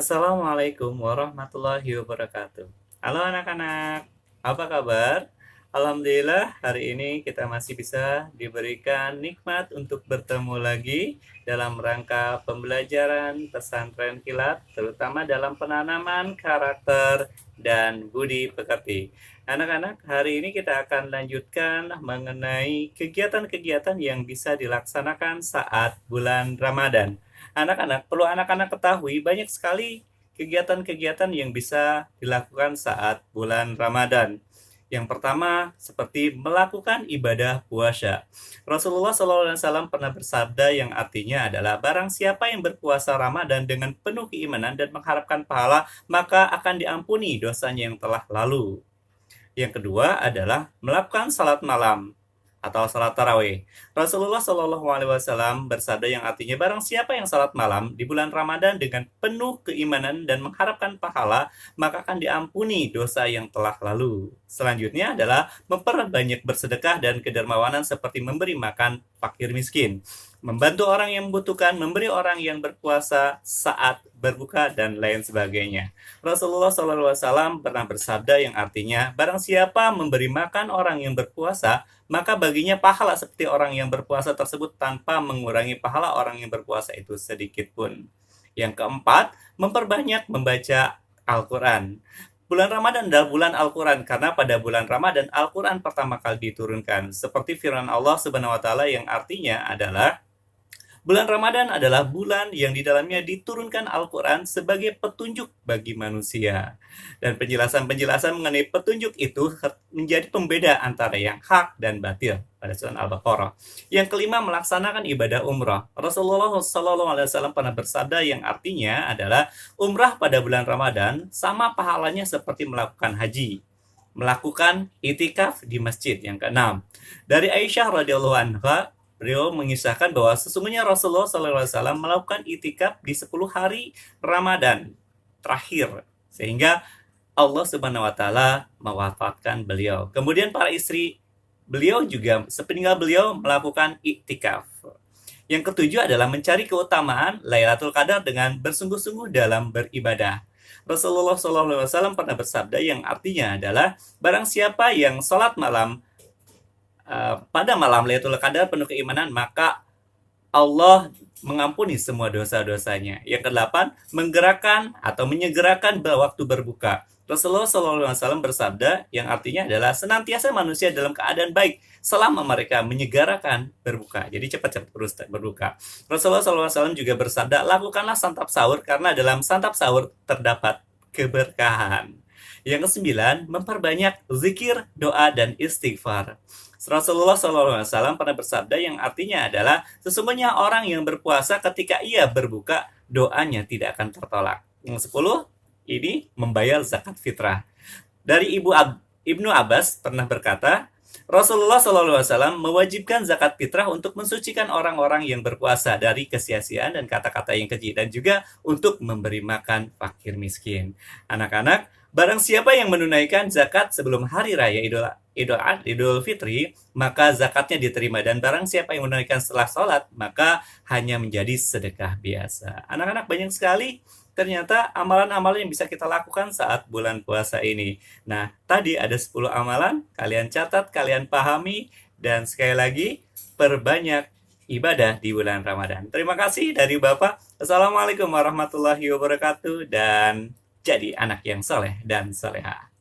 Assalamualaikum warahmatullahi wabarakatuh. Halo anak-anak, apa kabar? Alhamdulillah hari ini kita masih bisa diberikan nikmat untuk bertemu lagi dalam rangka pembelajaran pesantren kilat, terutama dalam penanaman karakter dan budi pekerti. Anak-anak, hari ini kita akan lanjutkan mengenai kegiatan-kegiatan yang bisa dilaksanakan saat bulan Ramadan. Anak-anak, perlu anak-anak ketahui banyak sekali kegiatan-kegiatan yang bisa dilakukan saat bulan Ramadan. Yang pertama, seperti melakukan ibadah puasa. Rasulullah SAW pernah bersabda yang artinya adalah barang siapa yang berpuasa Ramadan dengan penuh keimanan dan mengharapkan pahala, maka akan diampuni dosanya yang telah lalu. Yang kedua adalah melakukan salat malam atau salat tarawih. Rasulullah SAW bersabda yang artinya barang siapa yang salat malam di bulan Ramadan dengan penuh keimanan dan mengharapkan pahala, maka akan diampuni dosa yang telah lalu. Selanjutnya adalah memperbanyak bersedekah dan kedermawanan seperti memberi makan fakir miskin, membantu orang yang membutuhkan, memberi orang yang berpuasa saat berbuka, dan lain sebagainya. Rasulullah SAW pernah bersabda yang artinya barang siapa memberi makan orang yang berpuasa, maka baginya pahala seperti orang yang berpuasa tersebut tanpa mengurangi pahala orang yang berpuasa itu sedikit pun. Yang keempat, memperbanyak membaca Al-Quran. Bulan Ramadan adalah bulan Al-Quran karena pada bulan Ramadan Al-Quran pertama kali diturunkan. Seperti firman Allah Subhanahu wa taala yang artinya adalah bulan Ramadan adalah bulan yang di dalamnya diturunkan Al-Quran sebagai petunjuk bagi manusia. Dan penjelasan-penjelasan mengenai petunjuk itu menjadi pembeda antara yang hak dan batil pada surat Al-Baqarah. Yang kelima, melaksanakan ibadah umrah. Rasulullah SAW pernah bersabda yang artinya adalah umrah pada bulan Ramadan sama pahalanya seperti melakukan haji. Melakukan itikaf di masjid. Yang keenam, dari Aisyah radhiyallahu anha, beliau mengisahkan bahwa sesungguhnya Rasulullah SAW melakukan itikaf di 10 hari Ramadan terakhir, sehingga Allah Subhanahu wa taala mewafatkan beliau. Kemudian para istri beliau juga sepeninggal beliau melakukan iktikaf. Yang ketujuh adalah mencari keutamaan Lailatul Qadar dengan bersungguh-sungguh dalam beribadah. Rasulullah SAW pernah bersabda yang artinya adalah barang siapa yang sholat malam pada malam Lailatul Qadar penuh keimanan, maka Allah mengampuni semua dosa-dosanya. Yang kedelapan, menggerakkan atau menyegerakan waktu berbuka. Rasulullah SAW bersabda yang artinya adalah senantiasa manusia dalam keadaan baik selama mereka menyegerakan berbuka. Jadi cepat-cepat berbuka. Rasulullah SAW juga bersabda, lakukanlah santap sahur karena dalam santap sahur terdapat keberkahan. Yang kesembilan, memperbanyak zikir, doa, dan istighfar. Rasulullah SAW pernah bersabda yang artinya adalah sesungguhnya orang yang berpuasa ketika ia berbuka, doanya tidak akan tertolak. Yang 10, ini membayar zakat fitrah. Dari Ibnu Abbas pernah berkata, Rasulullah SAW mewajibkan zakat fitrah untuk mensucikan orang-orang yang berpuasa dari kesia-siaan dan kata-kata yang keji, dan juga untuk memberi makan fakir miskin. Anak-anak, barang siapa yang menunaikan zakat sebelum hari raya Idul Fitri, maka zakatnya diterima. Dan barang siapa yang menunaikan setelah sholat, maka hanya menjadi sedekah biasa. Anak-anak, banyak sekali ternyata amalan-amalan yang bisa kita lakukan saat bulan puasa ini. Nah, tadi ada 10 amalan, kalian catat, kalian pahami, dan sekali lagi, perbanyak ibadah di bulan Ramadan. Terima kasih dari Bapak. Assalamualaikum warahmatullahi wabarakatuh, dan jadi anak yang soleh dan soleha.